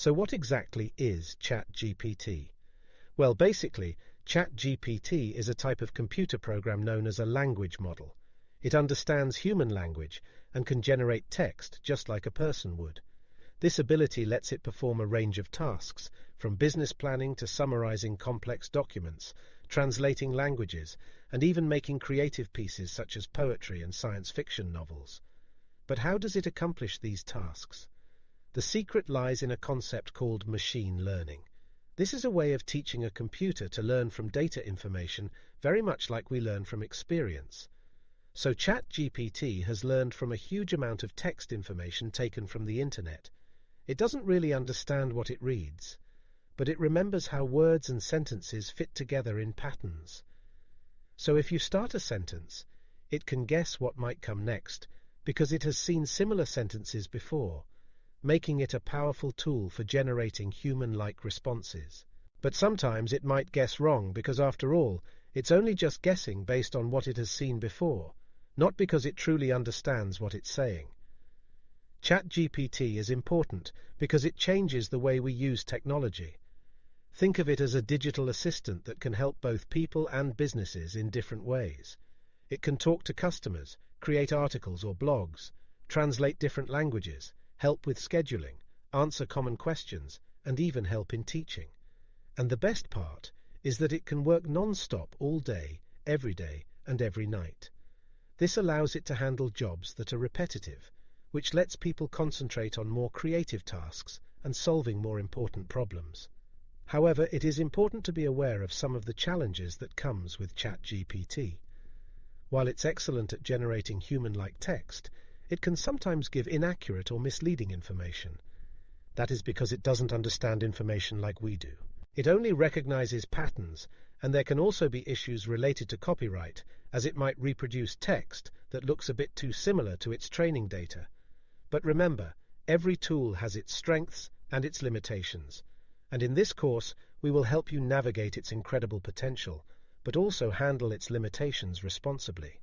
So what exactly is ChatGPT? Well, basically, ChatGPT is a type of computer program known as a language model. It understands human language and can generate text just like a person would. This ability lets it perform a range of tasks, from business planning to summarizing complex documents, translating languages, and even making creative pieces such as poetry and science fiction novels. But how does it accomplish these tasks? The secret lies in a concept called machine learning. This is a way of teaching a computer to learn from data information very much like we learn from experience. So ChatGPT has learned from a huge amount of text information taken from the internet. It doesn't really understand what it reads, but it remembers how words and sentences fit together in patterns. So if you start a sentence, it can guess what might come next because it has seen similar sentences before, making it a powerful tool for generating human-like responses. But sometimes it might guess wrong because, after all, it's only just guessing based on what it has seen before, not because it truly understands what it's saying. ChatGPT is important because it changes the way we use technology. Think of it as a digital assistant that can help both people and businesses in different ways. It can talk to customers, create articles or blogs, translate different languages, help with scheduling, answer common questions, and even help in teaching. And the best part is that it can work non-stop all day, every day, and every night. This allows it to handle jobs that are repetitive, which lets people concentrate on more creative tasks and solving more important problems. However, it is important to be aware of some of the challenges that comes with ChatGPT. While it's excellent at generating human-like text, it can sometimes give inaccurate or misleading information. That is because it doesn't understand information like we do. It only recognizes patterns, and there can also be issues related to copyright, as it might reproduce text that looks a bit too similar to its training data. But remember, every tool has its strengths and its limitations, and in this course we will help you navigate its incredible potential, but also handle its limitations responsibly.